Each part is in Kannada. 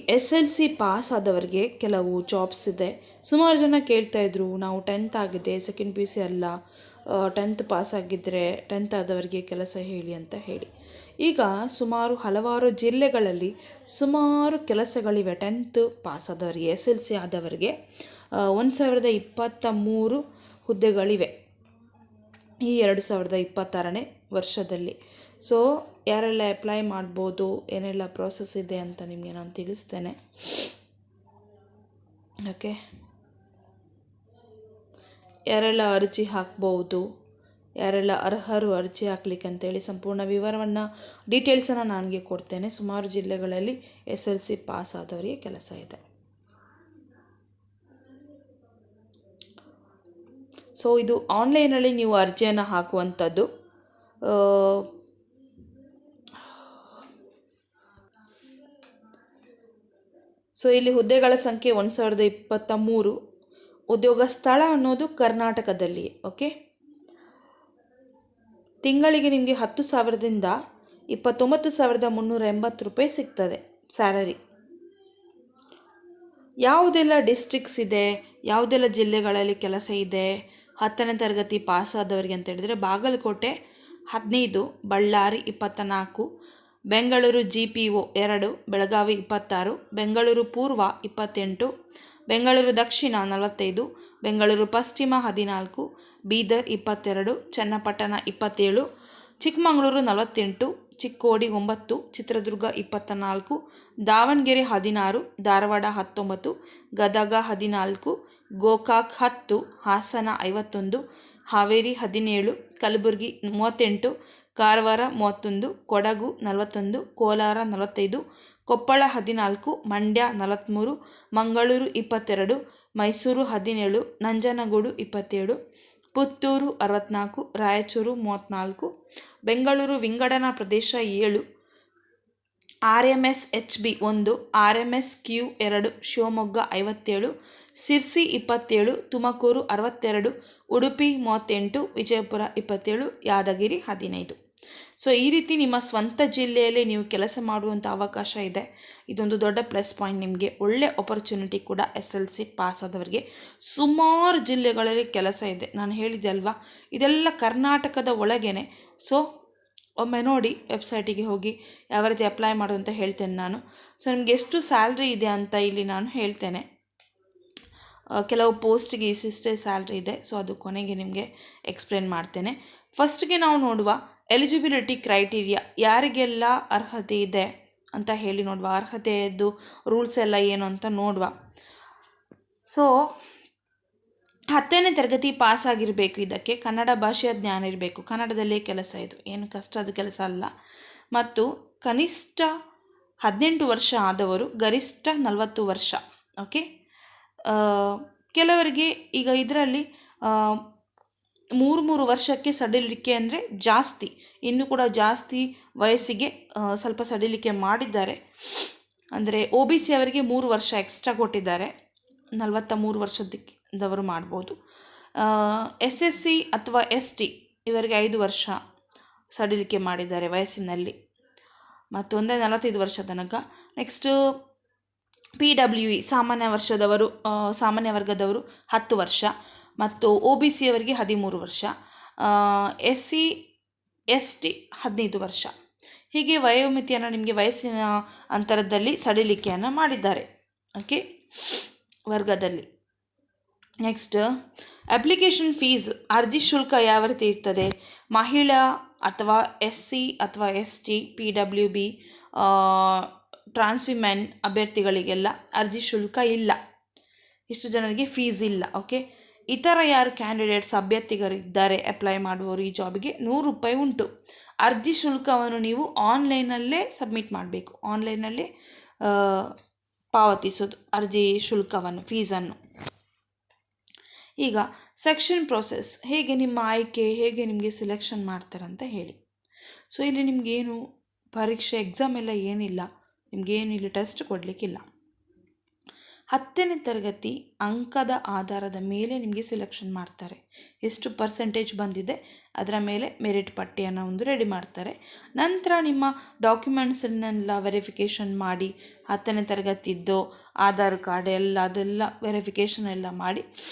SLC ಪಾಸ್ ಆದವರಿಗೆ ಕೆಲವು ಜಾಬ್ಸ್ ಇದೆ. ಸುಮಾರು ಜನ ಕೇಳ್ತಾಯಿದ್ರು, ನಾವು 10th ಆಗಿದೆ, ಸೆಕೆಂಡ್ PUC ಅಲ್ಲ, 10th ಪಾಸ್ ಆಗಿದ್ದರೆ 10th ಆದವರಿಗೆ ಕೆಲಸ ಹೇಳಿ ಅಂತ ಹೇಳಿ. ಈಗ ಹಲವಾರು ಜಿಲ್ಲೆಗಳಲ್ಲಿ ಸುಮಾರು ಕೆಲಸಗಳಿವೆ 10th ಪಾಸ್ ಆದವರಿಗೆ, SLC ಆದವರಿಗೆ 1023 ಹುದ್ದೆಗಳಿವೆ ಈ 2026ನೇ ವರ್ಷದಲ್ಲಿ. ಸೊ ಯಾರೆಲ್ಲ ಅಪ್ಲೈ ಮಾಡ್ಬೋದು, ಏನೆಲ್ಲ ಪ್ರೋಸೆಸ್ ಇದೆ ಅಂತ ನಿಮಗೆ ನಾನು ತಿಳಿಸ್ತೇನೆ. ಓಕೆ, ಯಾರೆಲ್ಲ ಅರ್ಜಿ ಹಾಕ್ಬೋದು, ಯಾರೆಲ್ಲ ಅರ್ಹರು ಅರ್ಜಿ ಹಾಕ್ಲಿಕ್ಕೆ ಅಂತೇಳಿ ಸಂಪೂರ್ಣ ವಿವರವನ್ನು, ಡೀಟೇಲ್ಸನ್ನು ನನಗೆ ಕೊಡ್ತೇನೆ. ಸುಮಾರು ಜಿಲ್ಲೆಗಳಲ್ಲಿ SLC ಪಾಸ್ ಆದವರಿಗೆ ಕೆಲಸ ಇದೆ. ಸೊ ಇದು ಆನ್ಲೈನಲ್ಲಿ ನೀವು ಅರ್ಜಿಯನ್ನು ಹಾಕುವಂಥದ್ದು. ಸೊ ಇಲ್ಲಿ ಹುದ್ದೆಗಳ ಸಂಖ್ಯೆ 1023. ಉದ್ಯೋಗ ಸ್ಥಳ ಅನ್ನೋದು ಕರ್ನಾಟಕದಲ್ಲಿ. ಓಕೆ, ತಿಂಗಳಿಗೆ ನಿಮಗೆ 10,000ದಿಂದ 29,380 ರೂಪಾಯಿ ಸಿಗ್ತದೆ ಸ್ಯಾಲರಿ. ಯಾವುದೆಲ್ಲ ಡಿಸ್ಟ್ರಿಕ್ಸ್ ಇದೆ, ಯಾವುದೆಲ್ಲ ಜಿಲ್ಲೆಗಳಲ್ಲಿ ಕೆಲಸ ಇದೆ 10ನೇ ತರಗತಿ ಪಾಸ್ ಆದವರಿಗೆ ಅಂತ ಹೇಳಿದರೆ, ಬಾಗಲಕೋಟೆ 15, ಬಳ್ಳಾರಿ 24, ಬೆಂಗಳೂರು GPO 2, ಬೆಳಗಾವಿ 26, ಬೆಂಗಳೂರು ಪೂರ್ವ 28, ಬೆಂಗಳೂರು ದಕ್ಷಿಣ 45, ಬೆಂಗಳೂರು ಪಶ್ಚಿಮ 14, ಬೀದರ್ 22, ಚನ್ನಪಟ್ಟಣ 27, ಚಿಕ್ಕಮಗಳೂರು 48, ಚಿಕ್ಕೋಡಿ 9, ಚಿತ್ರದುರ್ಗ 24, ದಾವಣಗೆರೆ 16, ಧಾರವಾಡ 19, ಗದಗ 14, ಗೋಕಾಕ್ 10, ಹಾಸನ 51, ಹಾವೇರಿ 17, ಕಲಬುರಗಿ 38, ಕಾರವಾರ 31, ಕೊಡಗು 41, ಕೋಲಾರ 45, ಕೊಪ್ಪಳ 14, ಮಂಡ್ಯ 43, ಮಂಗಳೂರು 22, ಮೈಸೂರು 17, ನಂಜನಗೂಡು 27, ಪುತ್ತೂರು 64, ರಾಯಚೂರು 34, ಬೆಂಗಳೂರು ವಿಂಗಡಣಾ ಪ್ರದೇಶ 7, RMS HB 1, RMS Q 2, Shivamogga 57, Sirsi 27, Tumakuru 62, Udupi 38, Vijayapura 27, Yadgir 15. So ಈ ರೀತಿ ನಿಮ್ಮ ಸ್ವಂತ ಜಿಲ್ಲೆಯಲ್ಲಿ ನೀವು ಕೆಲಸ ಮಾಡುವಂಥ ಅವಕಾಶ ಇದೆ. ಇದೊಂದು ದೊಡ್ಡ ಪ್ಲಸ್ ಪಾಯಿಂಟ್, ನಿಮಗೆ ಒಳ್ಳೆ ಆಪರ್ಚುನಿಟಿ ಕೂಡ. SLC ಪಾಸ್ ಆದವರಿಗೆ ಸುಮಾರು ಜಿಲ್ಲೆಗಳಲ್ಲಿ ಕೆಲಸ ಇದೆ. ನಾನು ಹೇಳಿದೆ ಅಲ್ವಾ, ಇದೆಲ್ಲ ಕರ್ನಾಟಕದ ಒಳಗೇನೆ. ಸೊ ಒಮ್ಮೆ ನೋಡಿ, ವೆಬ್ಸೈಟಿಗೆ ಹೋಗಿ ಯಾವ ರೀತಿ ಅಪ್ಲೈ ಮಾಡು ಅಂತ ಹೇಳ್ತೇನೆ ನಾನು. ಸೊ ನಿಮಗೆ ಎಷ್ಟು ಸ್ಯಾಲ್ರಿ ಇದೆ ಅಂತ ಇಲ್ಲಿ ನಾನು ಹೇಳ್ತೇನೆ. ಕೆಲವು ಪೋಸ್ಟಿಗೆ ಇಷ್ಟೇ ಸ್ಯಾಲ್ರಿ ಇದೆ. ಸೊ ಅದು ಕೊನೆಗೆ ನಿಮಗೆ ಎಕ್ಸ್ಪ್ಲೇನ್ ಮಾಡ್ತೇನೆ. ಫಸ್ಟ್ಗೆ ನಾವು ನೋಡುವ ಎಲಿಜಿಬಿಲಿಟಿ ಕ್ರೈಟೀರಿಯಾ, ಯಾರಿಗೆಲ್ಲ ಅರ್ಹತೆ ಇದೆ ಅಂತ ಹೇಳಿ ನೋಡುವ. ಅರ್ಹತೆಯದ್ದು ರೂಲ್ಸ್ ಎಲ್ಲ ಏನು ಅಂತ ನೋಡುವ. ಸೊ 10ನೇ ತರಗತಿ ಪಾಸ್ ಆಗಿರಬೇಕು. ಇದಕ್ಕೆ ಕನ್ನಡ ಭಾಷೆಯ ಜ್ಞಾನ ಇರಬೇಕು. ಕನ್ನಡದಲ್ಲೇ ಕೆಲಸ, ಇದು ಏನು ಕಷ್ಟದ ಕೆಲಸ ಅಲ್ಲ. ಮತ್ತು ಕನಿಷ್ಠ 18 ವರ್ಷ ಆದವರು, ಗರಿಷ್ಠ 40 ವರ್ಷ. ಓಕೆ, ಕೆಲವರಿಗೆ ಈಗ ಇದರಲ್ಲಿ 3 ವರ್ಷಕ್ಕೆ ಸಡಿಲಿಕೆ ಅಂದರೆ ಜಾಸ್ತಿ, ಇನ್ನೂ ಕೂಡ ಜಾಸ್ತಿ ವಯಸ್ಸಿಗೆ ಸ್ವಲ್ಪ ಸಡಿಲಿಕೆ ಮಾಡಿದ್ದಾರೆ. ಅಂದರೆ OBC ಅವರಿಗೆ 3 ವರ್ಷ ಎಕ್ಸ್ಟ್ರಾ ಕೊಟ್ಟಿದ್ದಾರೆ, 43 ವರ್ಷದವರು ಮಾಡ್ಬೋದು. SSC ಅಥವಾ ST ಇವರಿಗೆ 5 ವರ್ಷ ಸಡಿಲಿಕೆ ಮಾಡಿದ್ದಾರೆ ವಯಸ್ಸಿನಲ್ಲಿ, ಮತ್ತು 45 ವರ್ಷ ತನಕ. ನೆಕ್ಸ್ಟು PWE ಸಾಮಾನ್ಯ ವರ್ಗದವರು 10 ವರ್ಷ, ಮತ್ತು OBC ಅವರಿಗೆ 13 ವರ್ಷ, SC ST 15 ವರ್ಷ. ಹೀಗೆ ವಯೋಮಿತಿಯನ್ನು ನಿಮಗೆ ವಯಸ್ಸಿನ ಅಂತರದಲ್ಲಿ ಸಡಿಲಿಕೆಯನ್ನು ಮಾಡಿದ್ದಾರೆ. ಓಕೆ, ವರ್ಗದಲ್ಲಿ. ನೆಕ್ಸ್ಟ್ ಅಪ್ಲಿಕೇಶನ್ ಫೀಸ್, ಅರ್ಜಿ ಶುಲ್ಕ ಯಾವ ರೀತಿ ಇರ್ತದೆ. ಮಹಿಳಾ ಅಥವಾ SC ಅಥವಾ ST, PWB, ಟ್ರಾನ್ಸ್ವಿಮೆನ್ ಅಭ್ಯರ್ಥಿಗಳಿಗೆಲ್ಲ ಅರ್ಜಿ ಶುಲ್ಕ ಇಲ್ಲ. ಇಷ್ಟು ಜನರಿಗೆ ಫೀಸ್ ಇಲ್ಲ. ಓಕೆ, ಇತರ ಯಾರು ಕ್ಯಾಂಡಿಡೇಟ್ಸ್ ಅಭ್ಯರ್ಥಿಗಳಿದ್ದಾರೆ ಅಪ್ಲೈ ಮಾಡುವವರು ಈ ಜಾಬಿಗೆ 100 ರೂಪಾಯಿ ಉಂಟು. ಅರ್ಜಿ ಶುಲ್ಕವನ್ನು ನೀವು ಆನ್ಲೈನಲ್ಲೇ ಸಬ್ಮಿಟ್ ಮಾಡಬೇಕು, ಆನ್ಲೈನಲ್ಲೇ ಪಾವತಿಸೋದು ಅರ್ಜಿ ಶುಲ್ಕವನ್ನು, ಫೀಸನ್ನು. ಈಗ ಸೆಕ್ಷನ್ ಪ್ರೋಸೆಸ್, ಹೇಗೆ ನಿಮ್ಮ ಆಯ್ಕೆ, ಹೇಗೆ ನಿಮಗೆ ಸೆಲೆಕ್ಷನ್ ಮಾಡ್ತಾರಂತ ಹೇಳಿ. ಸೊ ಇಲ್ಲಿ ನಿಮಗೇನು ಪರೀಕ್ಷೆ ಎಕ್ಸಾಮ್ ಎಲ್ಲ ಏನಿಲ್ಲ, ನಿಮಗೇನು ಇಲ್ಲಿ ಟೆಸ್ಟ್ ಕೊಡಲಿಕ್ಕಿಲ್ಲ. 10ನೇ ತರಗತಿ ಅಂಕದ ಆಧಾರದ ಮೇಲೆ ನಿಮಗೆ ಸೆಲೆಕ್ಷನ್ ಮಾಡ್ತಾರೆ. ಎಷ್ಟು ಪರ್ಸೆಂಟೇಜ್ ಬಂದಿದೆ ಅದರ ಮೇಲೆ ಮೆರಿಟ್ ಪಟ್ಟಿಯನ್ನು ಒಂದು ರೆಡಿ ಮಾಡ್ತಾರೆ. ನಂತರ ನಿಮ್ಮ ಡಾಕ್ಯುಮೆಂಟ್ಸನ್ನೆಲ್ಲ ವೆರಿಫಿಕೇಷನ್ ಮಾಡಿ 10ನೇ ತರಗತಿದ್ದು ಆಧಾರ್ ಕಾರ್ಡ್ ಅದೆಲ್ಲ ವೆರಿಫಿಕೇಷನ್ ಎಲ್ಲ ಮಾಡಿ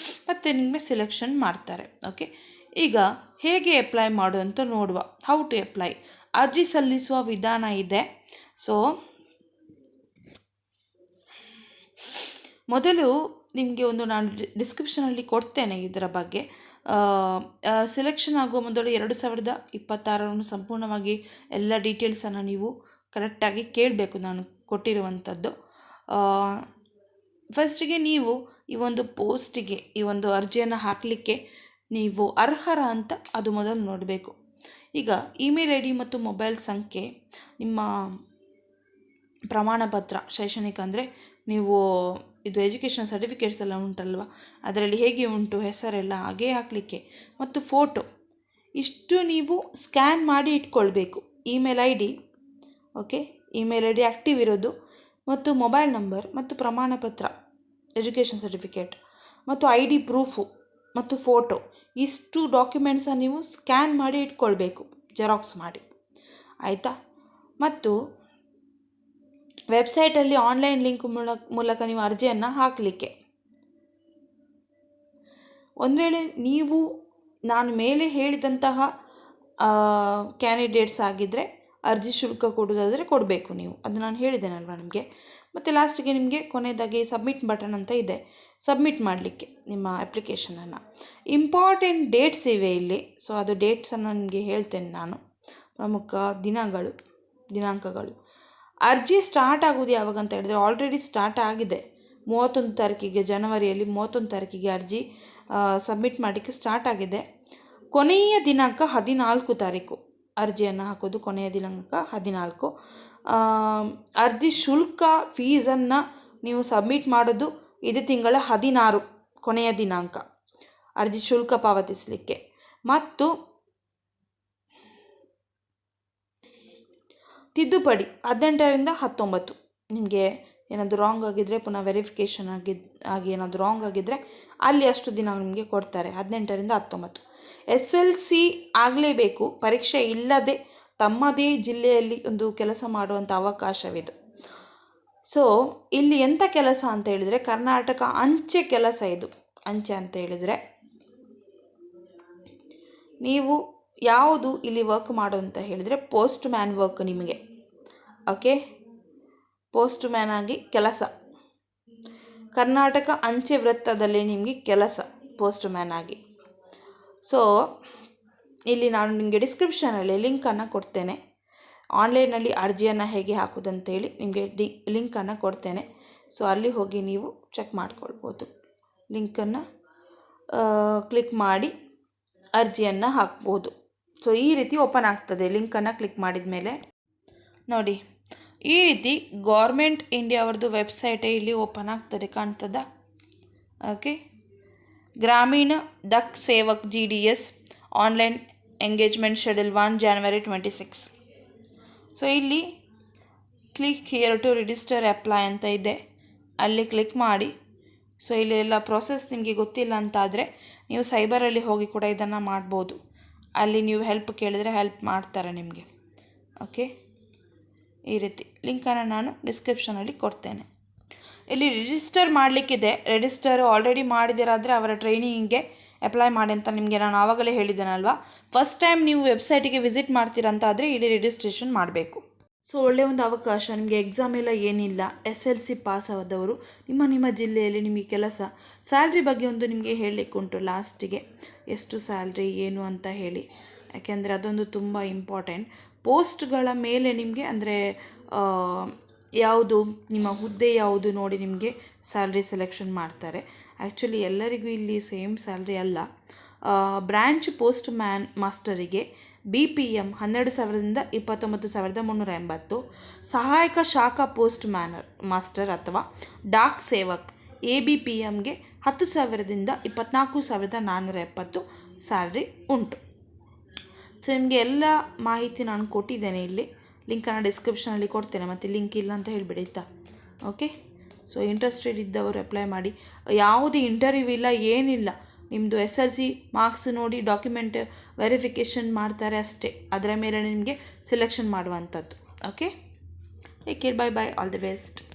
ಮತ್ತೆ ನಿಮಗೆ ಸೆಲೆಕ್ಷನ್ ಮಾಡ್ತಾರೆ. ಓಕೆ, ಈಗ ಹೇಗೆ ಅಪ್ಲೈ ಮಾಡುವಂತ ನೋಡುವ. How to apply. ಅರ್ಜಿ ಸಲ್ಲಿಸುವ ವಿಧಾನ ಇದೆ. ಸೊ ಮೊದಲು ನಿಮಗೆ ಒಂದು ನಾನು ಡಿಸ್ಕ್ರಿಪ್ಷನಲ್ಲಿ ಕೊಡ್ತೇನೆ ಇದರ ಬಗ್ಗೆ. ಸೆಲೆಕ್ಷನ್ ಆಗುವ ಮೊದಲು 2026 ಸಂಪೂರ್ಣವಾಗಿ ಎಲ್ಲ ಡೀಟೇಲ್ಸನ್ನು ನೀವು ಕರೆಕ್ಟಾಗಿ ಕೇಳಬೇಕು, ನಾನು ಕೊಟ್ಟಿರುವಂಥದ್ದು. ಫಸ್ಟಿಗೆ ನೀವು ಈ ಒಂದು ಪೋಸ್ಟಿಗೆ ಈ ಒಂದು ಅರ್ಜಿಯನ್ನು ಹಾಕಲಿಕ್ಕೆ ನೀವು ಅರ್ಹರ ಅಂತ ಅದು ಮೊದಲು ನೋಡಬೇಕು. ಈಗ ಇಮೇಲ್ ಐ ಡಿ ಮತ್ತು ಮೊಬೈಲ್ ಸಂಖ್ಯೆ, ನಿಮ್ಮ ಪ್ರಮಾಣ ಪತ್ರ, ಶೈಕ್ಷಣಿಕ ಅಂದರೆ ನೀವು ಇದು ಎಜುಕೇಷನ್ ಸರ್ಟಿಫಿಕೇಟ್ಸ್ ಎಲ್ಲ ಉಂಟಲ್ವ, ಅದರಲ್ಲಿ ಹೇಗೆ ಉಂಟು ಹೆಸರೆಲ್ಲ ಹಾಗೇ ಹಾಕಲಿಕ್ಕೆ, ಮತ್ತು ಫೋಟೋ, ಇಷ್ಟು ನೀವು ಸ್ಕ್ಯಾನ್ ಮಾಡಿ ಇಟ್ಕೊಳ್ಬೇಕು. Email I D, okay, email I D active ಇರೋದು, ಮತ್ತು ಮೊಬೈಲ್ ನಂಬರ್, ಮತ್ತು ಪ್ರಮಾಣ ಪತ್ರ, ಎಜುಕೇಷನ್ ಸರ್ಟಿಫಿಕೇಟ್, ಮತ್ತು ಐ ಡಿ ಪ್ರೂಫು ಮತ್ತು ಫೋಟೋ, ಇಷ್ಟು ಡಾಕ್ಯುಮೆಂಟ್ಸನ್ನು ನೀವು ಸ್ಕ್ಯಾನ್ ಮಾಡಿ ಇಟ್ಕೊಳ್ಬೇಕು, ಜೆರಾಕ್ಸ್ ಮಾಡಿ, ಆಯಿತಾ. ಮತ್ತು ವೆಬ್ಸೈಟಲ್ಲಿ ಆನ್ಲೈನ್ ಲಿಂಕ್ ಮೂಲಕ ನೀವು ಅರ್ಜಿಯನ್ನು ಹಾಕಲಿಕ್ಕೆ. ಒಂದು ವೇಳೆ ನೀವು ನಾನು ಮೇಲೆ ಹೇಳಿದಂತಹ ಕ್ಯಾಂಡಿಡೇಟ್ಸ್ ಆಗಿದ್ದರೆ ಅರ್ಜಿ ಶುಲ್ಕ ಕೊಡೋದಾದರೆ ಕೊಡಬೇಕು ನೀವು, ಅದು ನಾನು ಹೇಳಿದ್ದೇನಲ್ವ ನಿಮಗೆ. ಮತ್ತು ಲಾಸ್ಟಿಗೆ ನಿಮಗೆ ಕೊನೆಯದಾಗಿ ಸಬ್ಮಿಟ್ ಬಟನ್ ಅಂತ ಇದೆ, ಸಬ್ಮಿಟ್ ಮಾಡಲಿಕ್ಕೆ ನಿಮ್ಮ ಅಪ್ಲಿಕೇಶನನ್ನು. ಇಂಪಾರ್ಟೆಂಟ್ ಡೇಟ್ಸ್ ಇವೆ ಇಲ್ಲಿ. ಸೊ ಅದು ಡೇಟ್ಸನ್ನು ನಿಮಗೆ ಹೇಳ್ತೇನೆ ನಾನು, ಪ್ರಮುಖ ದಿನಾಂಕಗಳು. ಅರ್ಜಿ ಸ್ಟಾರ್ಟ್ ಆಗೋದು ಯಾವಾಗ ಅಂತ ಹೇಳಿದ್ರೆ ಆಲ್ರೆಡಿ ಸ್ಟಾರ್ಟ್ ಆಗಿದೆ. 31 ತಾರೀಕಿಗೆ, ಜನವರಿಯಲ್ಲಿ 31 ತಾರೀಕಿಗೆ ಅರ್ಜಿ ಸಬ್ಮಿಟ್ ಮಾಡಲಿಕ್ಕೆ ಸ್ಟಾರ್ಟ್ ಆಗಿದೆ. ಕೊನೆಯ ದಿನಾಂಕ 14 ತಾರೀಕು ಅರ್ಜಿಯನ್ನು ಹಾಕೋದು, ಕೊನೆಯ ದಿನಾಂಕ 14. ಅರ್ಜಿ ಶುಲ್ಕ ಫೀಸನ್ನು ನೀವು ಸಬ್ಮಿಟ್ ಮಾಡೋದು ಇದೇ ತಿಂಗಳ 16 ಕೊನೆಯ ದಿನಾಂಕ ಅರ್ಜಿ ಶುಲ್ಕ ಪಾವತಿಸಲಿಕ್ಕೆ. ಮತ್ತು ತಿದ್ದುಪಡಿ 18ರಿಂದ 19. ನಿಮಗೆ ಏನಾದರೂ ರಾಂಗ್ ಆಗಿದ್ದರೆ, ಪುನಃ ವೆರಿಫಿಕೇಷನ್ ಆಗಿ ಏನಾದರೂ ರಾಂಗ್ ಆಗಿದ್ದರೆ ಅಲ್ಲಿ ಅಷ್ಟು ದಿನ ನಿಮಗೆ ಕೊಡ್ತಾರೆ, 18ರಿಂದ 19. SLC ಆಗಲೇಬೇಕು, ಪರೀಕ್ಷೆ ಇಲ್ಲದೆ ತಮ್ಮದೇ ಜಿಲ್ಲೆಯಲ್ಲಿ ಒಂದು ಕೆಲಸ ಮಾಡುವಂಥ ಅವಕಾಶವಿದೆ. ಸೊ ಇಲ್ಲಿ ಎಂಥ ಕೆಲಸ ಅಂತ ಹೇಳಿದರೆ ಕರ್ನಾಟಕ ಅಂಚೆ ಕೆಲಸ. ಇದು ಅಂಚೆ ಅಂತ ಹೇಳಿದರೆ ನೀವು ಯಾವುದು ಇಲ್ಲಿ ವರ್ಕ್ ಮಾಡು ಅಂತ ಹೇಳಿದರೆ ಪೋಸ್ಟ್ ಮ್ಯಾನ್ ವರ್ಕ್ ನಿಮಗೆ. ಓಕೆ, ಪೋಸ್ಟ್ ಮ್ಯಾನ್ ಆಗಿ ಕೆಲಸ, ಕರ್ನಾಟಕ ಅಂಚೆ ವೃತ್ತದಲ್ಲಿ ನಿಮಗೆ ಕೆಲಸ ಪೋಸ್ಟ್ ಮ್ಯಾನ್ ಆಗಿ. ಸೊ ಇಲ್ಲಿ ನಾನು ನಿಮಗೆ ಡಿಸ್ಕ್ರಿಪ್ಷನಲ್ಲಿ ಲಿಂಕನ್ನು ಕೊಡ್ತೇನೆ, ಆನ್ಲೈನಲ್ಲಿ ಅರ್ಜಿಯನ್ನು ಹೇಗೆ ಹಾಕೋದಂತೇಳಿ ನಿಮಗೆ ಲಿಂಕನ್ನು ಕೊಡ್ತೇನೆ. ಸೊ ಅಲ್ಲಿ ಹೋಗಿ ನೀವು ಚೆಕ್ ಮಾಡ್ಕೊಳ್ಬೋದು. ಲಿಂಕನ್ನು ಕ್ಲಿಕ್ ಮಾಡಿ ಅರ್ಜಿಯನ್ನು ಹಾಕ್ಬೋದು. ಸೊ ಈ ರೀತಿ ಓಪನ್ ಆಗ್ತದೆ. ಲಿಂಕನ್ನು ಕ್ಲಿಕ್ ಮಾಡಿದ ಮೇಲೆ ನೋಡಿ, ಈ ರೀತಿ ಗೌರ್ಮೆಂಟ್ ಇಂಡಿಯಾ ಅವ್ರದ್ದು ವೆಬ್ಸೈಟೇ ಇಲ್ಲಿ ಓಪನ್ ಆಗ್ತದೆ, ಕಾಣ್ತದ. Okay, Gramin Dak Sevak GDS online engagement schedule 1 January 26. So ಇಲ್ಲಿ click here to register apply ಅಂತ ಇದೆ, ಅಲ್ಲಿ ಕ್ಲಿಕ್ ಮಾಡಿ. ಸೊ ಇಲ್ಲಿ ಎಲ್ಲ ಪ್ರೊಸೆಸ್ ನಿಮಗೆ ಗೊತ್ತಿಲ್ಲ ಅಂತಾದರೆ ನೀವು ಸೈಬರಲ್ಲಿ ಹೋಗಿ ಕೂಡ ಇದನ್ನು ಮಾಡ್ಬೋದು. ಅಲ್ಲಿ ನೀವು ಹೆಲ್ಪ್ ಕೇಳಿದರೆ ಹೆಲ್ಪ್ ಮಾಡ್ತಾರೆ ನಿಮಗೆ. ಓಕೆ, ಈ ರೀತಿ ಲಿಂಕನ್ನು ನಾನು ಡಿಸ್ಕ್ರಿಪ್ಷನಲ್ಲಿ ಕೊಡ್ತೇನೆ. ಇಲ್ಲಿ ರಿಜಿಸ್ಟರ್ ಮಾಡಲಿಕ್ಕಿದೆ. ರಿಜಿಸ್ಟರ್ ಆಲ್ರೆಡಿ ಮಾಡಿದಿರಾದರೆ ಅವರ ಟ್ರೈನಿಂಗಿಗೆ ಅಪ್ಲೈ ಮಾಡಿ ಅಂತ ನಿಮಗೆ ನಾನು ಆವಾಗಲೇ ಹೇಳಿದ್ದೇನಲ್ವಾ. ಫಸ್ಟ್ ಟೈಮ್ ನೀವು ವೆಬ್ಸೈಟಿಗೆ ವಿಸಿಟ್ ಮಾಡ್ತೀರಂತಾದರೆ ಇಲ್ಲಿ ರಿಜಿಸ್ಟ್ರೇಷನ್ ಮಾಡಬೇಕು. ಸೊ ಒಳ್ಳೆಯ ಒಂದು ಅವಕಾಶ ನಿಮಗೆ. ಎಕ್ಸಾಮ್ ಎಲ್ಲ ಏನಿಲ್ಲ, SLC ಪಾಸ್ ಆದವರು ನಿಮ್ಮ ಜಿಲ್ಲೆಯಲ್ಲಿ ನಿಮಗೆ ಕೆಲಸ. ಸ್ಯಾಲ್ರಿ ಬಗ್ಗೆ ಒಂದು ನಿಮಗೆ ಹೇಳಲಿಕ್ಕೆ ಉಂಟು ಲಾಸ್ಟಿಗೆ, ಎಷ್ಟು ಸ್ಯಾಲ್ರಿ ಏನು ಅಂತ ಹೇಳಿ, ಯಾಕೆಂದರೆ ಅದೊಂದು ತುಂಬ ಇಂಪಾರ್ಟೆಂಟ್. ಪೋಸ್ಟ್ಗಳ ಮೇಲೆ ನಿಮಗೆ ಅಂದರೆ ಯಾವುದು ನಿಮ್ಮ ಹುದ್ದೆ ಯಾವುದು ನೋಡಿ ನಿಮಗೆ ಸ್ಯಾಲ್ರಿ ಸೆಲೆಕ್ಷನ್ ಮಾಡ್ತಾರೆ. ಆ್ಯಕ್ಚುಲಿ ಎಲ್ಲರಿಗೂ ಇಲ್ಲಿ ಸೇಮ್ ಸ್ಯಾಲ್ರಿ ಅಲ್ಲ. ಬ್ರ್ಯಾಂಚ್ ಪೋಸ್ಟ್ ಮಾಸ್ಟರಿಗೆ BPM 12,000ದಿಂದ 29,380, ಸಹಾಯಕ ಶಾಖಾ ಪೋಸ್ಟ್ ಮಾಸ್ಟರ್ ಅಥವಾ ಡಾಕ್ ಸೇವಕ್ ABPMಗೆ 10,000ದಿಂದ 24,470 ಸ್ಯಾಲ್ರಿ ಉಂಟು. ಸೊ ನಿಮಗೆ ಎಲ್ಲ ಮಾಹಿತಿ ನಾನು ಕೊಟ್ಟಿದ್ದೇನೆ. ಇಲ್ಲಿ ಲಿಂಕನ್ನು ಡಿಸ್ಕ್ರಿಪ್ಷನಲ್ಲಿ ಕೊಡ್ತೇನೆ, ಮತ್ತು ಲಿಂಕ್ ಇಲ್ಲ ಅಂತ ಹೇಳಿಬಿಡಿ ಆಯಿತಾ. ಓಕೆ, ಸೊ ಇಂಟ್ರೆಸ್ಟೆಡ್ ಇದ್ದವರು ಅಪ್ಲೈ ಮಾಡಿ. ಯಾವುದೇ ಇಂಟರ್ವ್ಯೂ ಇಲ್ಲ, ಏನಿಲ್ಲ. ನಿಮ್ಮದು SLC ಮಾರ್ಕ್ಸ್ ನೋಡಿ ಡಾಕ್ಯುಮೆಂಟ್ ವೆರಿಫಿಕೇಷನ್ ಮಾಡ್ತಾರೆ ಅಷ್ಟೇ. ಅದರ ಮೇಲೆ ನಿಮಗೆ ಸೆಲೆಕ್ಷನ್ ಮಾಡುವಂಥದ್ದು. Okay, take care, bye bye, all the best.